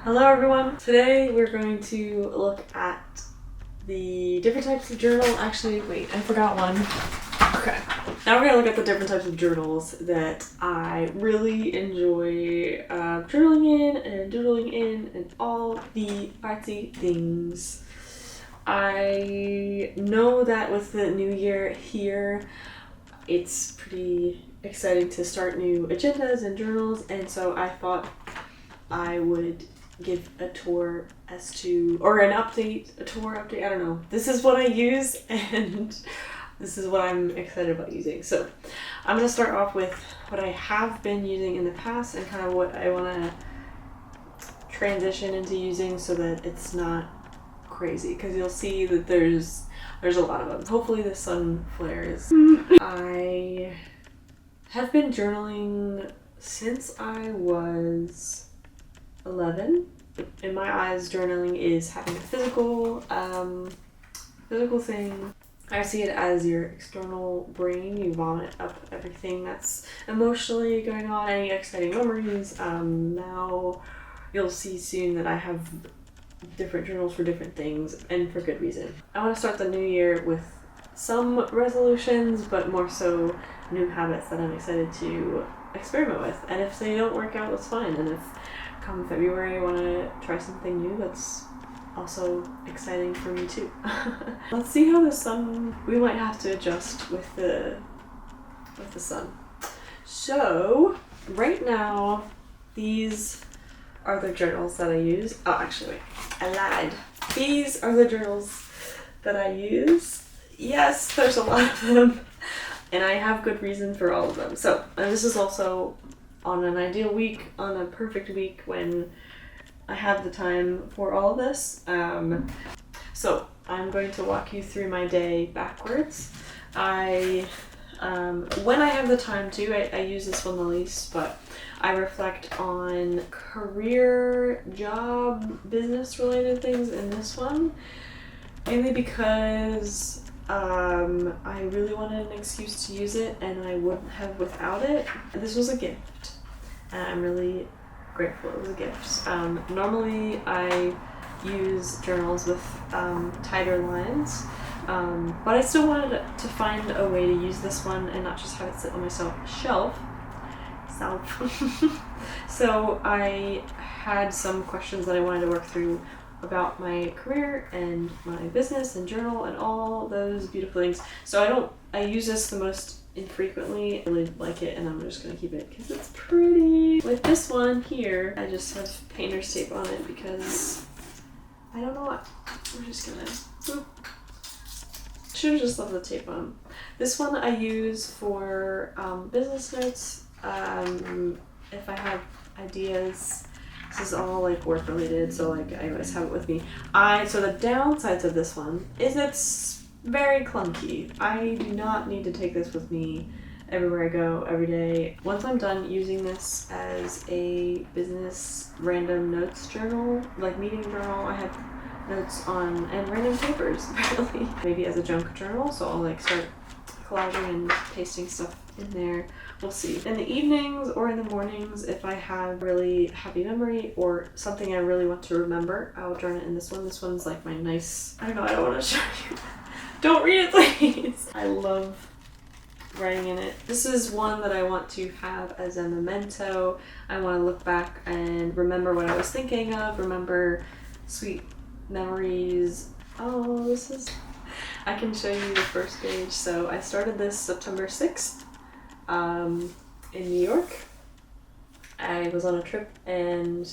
Hello everyone! Today we're going to look at the different types of journal. Actually, wait, I forgot one. Okay. Now we're going to look at the different types of journals that I really enjoy journaling in and doodling in and all the artsy things. I know that with the new year here, it's pretty exciting to start new agendas and journals, and so I thought I would give a tour as to, or an update, a tour update, I don't know. This is what I use and this is what I'm excited about using. So I'm going to start off with what I have been using in the past and kind of what I want to transition into using so that it's not crazy, because you'll see that there's a lot of them. Hopefully the sun flares. I have been journaling since I was 11. In my eyes, journaling is having a physical thing. I see it as your external brain. You vomit up everything that's emotionally going on, any exciting memories. Now you'll see soon that I have different journals for different things, and for good reason. I want to start the new year with some resolutions, but more so new habits that I'm excited to experiment with. And if they don't work out, that's fine. And if come February I want to try something new, that's also exciting for me too. Let's see how the sun, we might have to adjust with the sun. So right now, these are the journals that I use. Oh, actually wait, I lied. These are the journals that I use. Yes, there's a lot of them, and I have good reason for all of them. So, and this is also on an ideal week, on a perfect week when I have the time for all of this. So I'm going to walk you through my day backwards. When I have the time to, I use this one the least, but I reflect on career, job, business related things in this one, mainly because I really wanted an excuse to use it, and I wouldn't have without it. This was a gift, and I'm really grateful it was a gift. Normally I use journals with tighter lines, but I still wanted to find a way to use this one and not just have it sit on my shelf. So I had some questions that I wanted to work through about my career and my business and journal and all those beautiful things. So I use this the most infrequently. I really like it, and I'm just gonna keep it because it's pretty. With this one here, I just have painter's tape on it because I don't know what. We're just gonna, should have just left the tape on. This one I use for business notes. If I have ideas. This is all like work related, so like I always have it with me. So the downsides of this one is it's very clunky. I do not need to take this with me everywhere I go, every day. Once I'm done using this as a business random notes journal, like meeting journal, I have notes on, and random papers, apparently. Maybe as a junk journal, so I'll like start collaging and pasting stuff in there. We'll see. In the evenings or in the mornings, if I have really happy memory or something I really want to remember, I'll journal it in this one. This one's like my nice, I don't know, I don't want to show you. Don't read it, please. I love writing in it. This is one that I want to have as a memento. I want to look back and remember what I was thinking of, remember sweet memories. Oh, this is, I can show you the first page. So I started this September 6th. In New York. I was on a trip and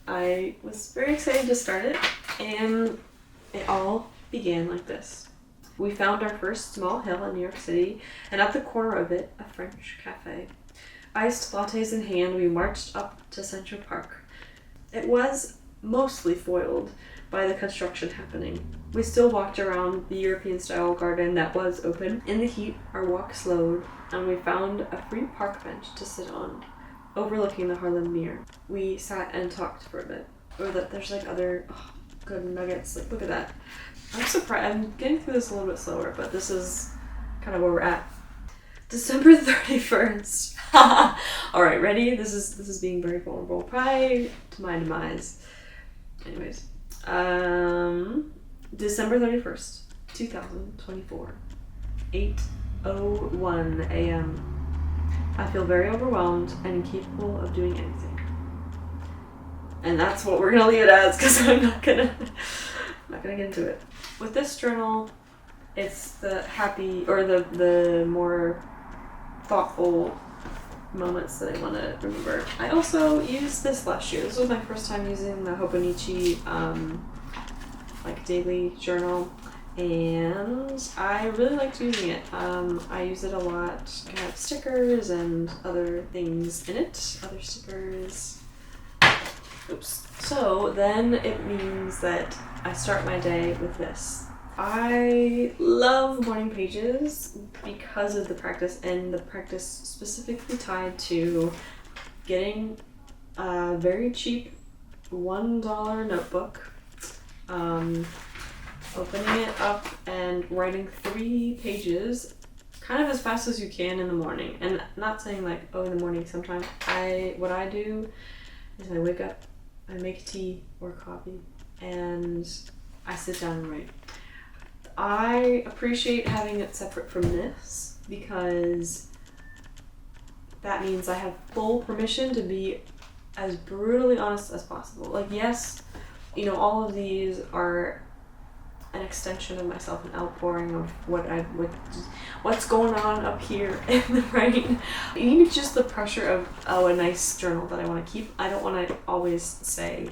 I was very excited to start it, and it all began like this. We found our first small hill in New York City, and at the corner of it, a French cafe. Iced lattes in hand, we marched up to Central Park. It was mostly foiled by the construction happening. We still walked around the European-style garden that was open. In the heat, our walk slowed, and we found a free park bench to sit on, overlooking the Harlem Pier. We sat and talked for a bit. Or that there's like other good nuggets. Like, look at that. I'm surprised. I'm getting through this a little bit slower, but this is kind of where we're at. December 31st. All right, ready? This is being very vulnerable. Probably to my demise. Anyways, December 31st, 2024, 8:01 a.m. I feel very overwhelmed and incapable of doing anything. And that's what we're gonna leave it as, because I'm not gonna get into it. With this journal, it's the happy or the more thoughtful moments that I want to remember. I also used this last year. This was my first time using the Hobonichi like daily journal, and I really liked using it. I use it a lot. I have stickers and other things in it. Other stickers. Oops. So then it means that I start my day with this. I love morning pages because of the practice, and the practice specifically tied to getting a very cheap $1 notebook, opening it up and writing 3 pages kind of as fast as you can in the morning. And not saying like, oh, in the morning sometime. What I do is I wake up, I make tea or coffee, and I sit down and write. I appreciate having it separate from this because that means I have full permission to be as brutally honest as possible. Like, yes, you know, all of these are an extension of myself, an outpouring of what's going on up here in the brain. Even just the pressure of, a nice journal that I want to keep. I don't want to always say,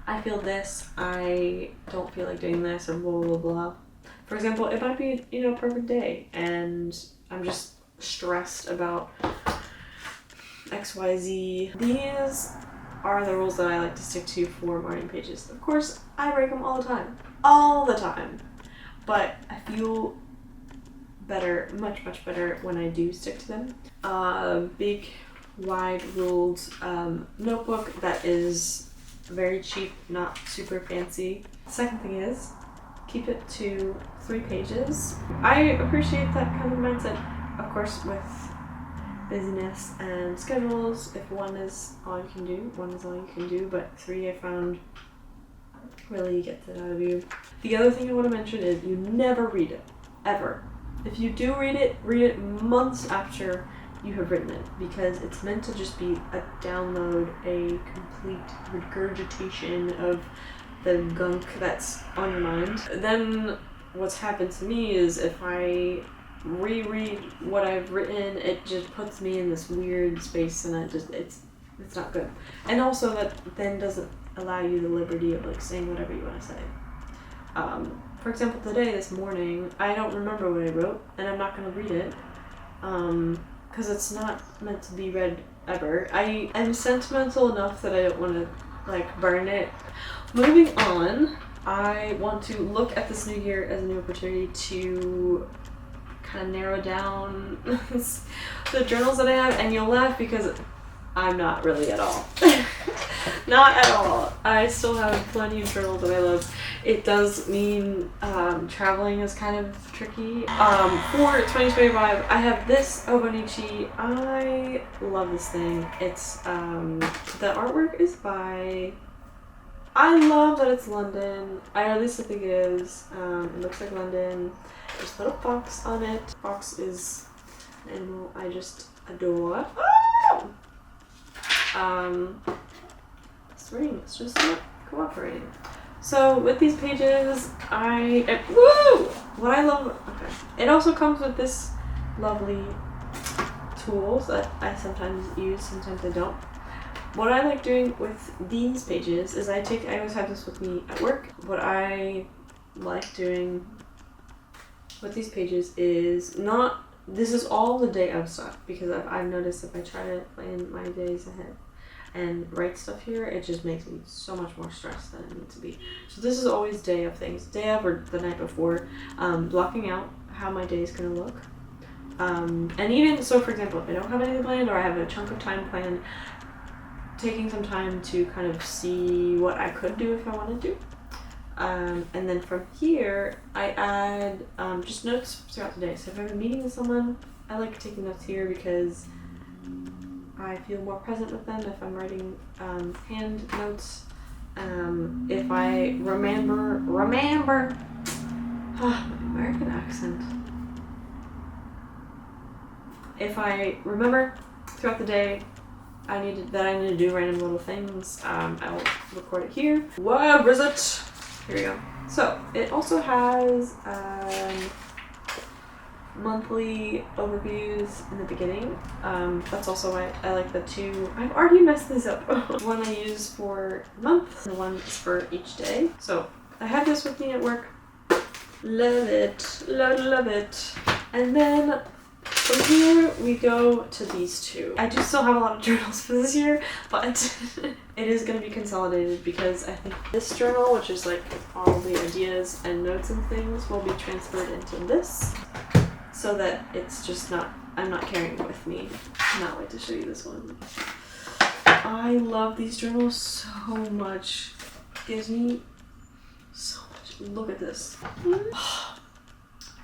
I feel this, I don't feel like doing this, or blah, blah, blah. For example, it might be, a perfect day, and I'm just stressed about XYZ. These are the rules that I like to stick to for morning pages. Of course, I break them all the time. But I feel better, much, much better when I do stick to them. Big, wide ruled notebook that is very cheap, not super fancy. Second thing is, keep it to 3 pages. I appreciate that kind of mindset, of course, with busyness and schedules. If 1 is all you can do, 1 is all you can do, but 3 I found really gets it out of you. The other thing I want to mention is you never read it, ever. If you do read it months after you have written it, because it's meant to just be a download, a complete regurgitation of the gunk that's on your mind. Then what's happened to me is if I reread what I've written, it just puts me in this weird space, and it's not good. And also that then doesn't allow you the liberty of like saying whatever you want to say. For example, this morning, I don't remember what I wrote, and I'm not going to read it, because it's not meant to be read ever. I'm sentimental enough that I don't want to like burn it. Moving on, I want to look at this new year as a new opportunity to kind of narrow down the journals that I have, and you'll laugh because I'm not really at all. Not at all. I still have plenty of journals that I love. It does mean traveling is kind of tricky. For 2025, I have this Hobonichi. I love this thing. It's the artwork is by. I love that it's London. I at least think it is. It looks like London. There's a little fox on it. Fox is an animal I just adore. This ring is just not cooperating. So with these pages, what I love, okay. It also comes with this lovely tools that I sometimes use, sometimes I don't. What I like doing with these pages is I always have this with me at work. What I like doing with these pages is this is all the day of stuff, because I've noticed if I try to plan my days ahead and write stuff here, it just makes me so much more stressed than it needs to be. So this is always day of things. Day of or the night before, blocking out how my day is going to look. And even, so for example, if I don't have anything planned or I have a chunk of time planned, taking some time to kind of see what I could do if I wanted to. And then from here, I add just notes throughout the day. So if I'm meeting with someone, I like taking notes here because I feel more present with them if I'm writing hand notes. If I remember, my American accent. If I remember throughout the day I need to do random little things, I'll record it here. Where is it? Here we go. So it also has monthly overviews in the beginning. That's also why I like the two. I've already messed this up. One I use for the month, and the one is for each day. So I have this with me at work. Love it, love it. And then from here we go to these two. I do still have a lot of journals for this year, but it is going to be consolidated because I think this journal, which is like all the ideas and notes and things, will be transferred into this so that it's just not, I'm not carrying it with me. I cannot wait to show you this one. I love these journals so much. It gives me so much. Look at this.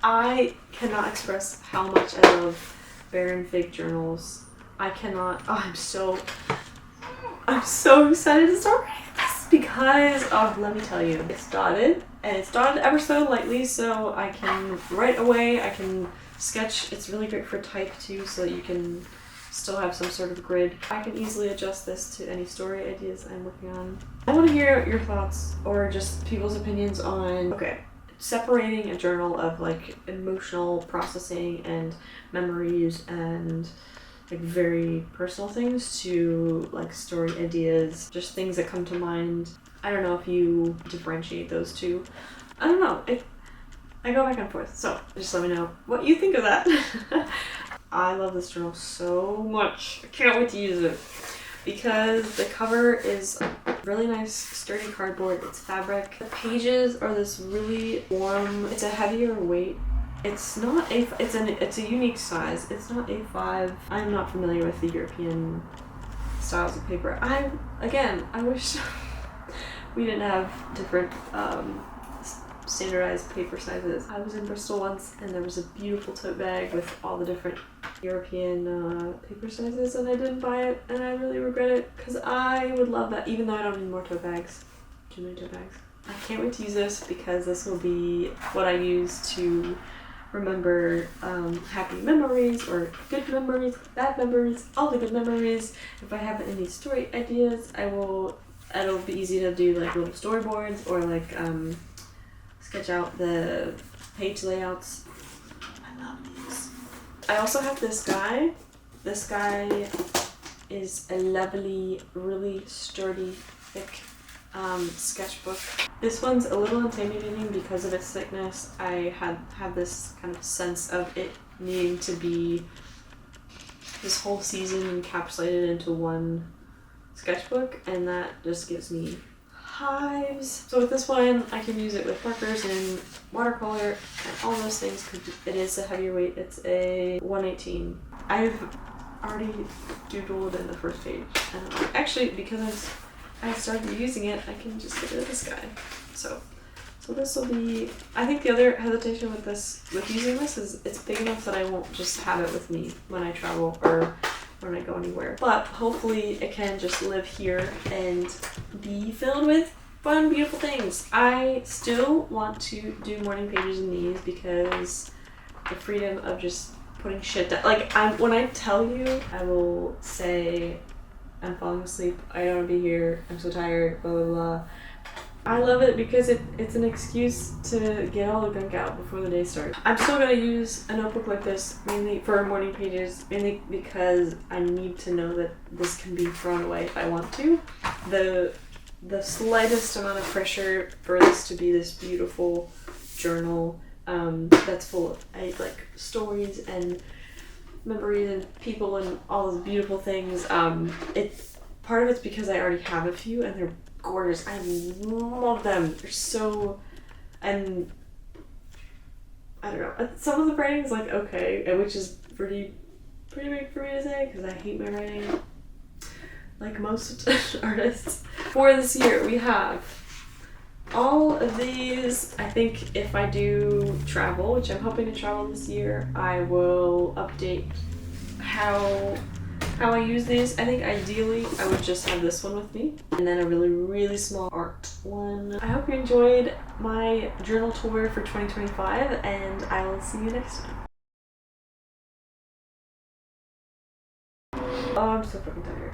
I cannot express how much I love Bear and Fig journals. I cannot. Oh, I'm so excited to start writing this because, oh, let me tell you, it started ever so lightly, so I can right away. I can sketch. It's really great for type too, so that you can still have some sort of grid. I can easily adjust this to any story ideas I'm working on. I want to hear your thoughts or just people's opinions on, okay, separating a journal of like emotional processing and memories and like very personal things to like story ideas, just things that come to mind. I don't know if you differentiate those two. I don't know. I go back and forth. So just let me know what you think of that. I love this journal so much. I can't wait to use it because the cover is really nice, sturdy cardboard. It's fabric. The pages are this really warm. It's a heavier weight. It's not it's a unique size. It's not A5. I'm not familiar with the European styles of paper. I wish we didn't have different standardized paper sizes. I was in Bristol once and there was a beautiful tote bag with all the different European paper sizes and I didn't buy it and I really regret it because I would love that, even though I don't need more tote bags. Too many tote bags. I can't wait to use this because this will be what I use to remember happy memories or good memories, bad memories, all the good memories. If I have any story ideas, it'll be easy to do like little storyboards or like sketch out the page layouts. I love these. I also have this guy. This guy is a lovely, really sturdy, thick sketchbook. This one's a little intimidating because of its thickness. I had this kind of sense of it needing to be this whole season encapsulated into one sketchbook, and that just gives me hives. So with this one, I can use it with markers and watercolor and all those things because it is a heavier weight. It's a 118. I've already doodled in the first page. And actually, because I started using it, I can just get rid of this guy. So this will be, I think the other hesitation with using this is it's big enough that I won't just have it with me when I travel or when I go anywhere. But hopefully it can just live here and be filled with fun, beautiful things. I still want to do morning pages in these because the freedom of just putting shit down. Like, when I tell you, I will say, I'm falling asleep, I don't want to be here, I'm so tired, blah, blah, blah. I love it because it's an excuse to get all the gunk out before the day starts. I'm still going to use a notebook like this mainly for morning pages, mainly because I need to know that this can be thrown away if I want to. The slightest amount of pressure for this to be this beautiful journal that's full of like stories and memories and people and all those beautiful things. It's part of it's because I already have a few and they're gorgeous. I love them. They're so, and I don't know. Some of the writing is like okay, which is pretty big for me to say because I hate my writing, like most artists. For this year, we have all of these. I think if I do travel, which I'm hoping to travel this year, I will update how how I use these. I think ideally I would just have this one with me and then a really, really small art one. I hope you enjoyed my journal tour for 2025 and I will see you next time. Oh, I'm so fucking tired.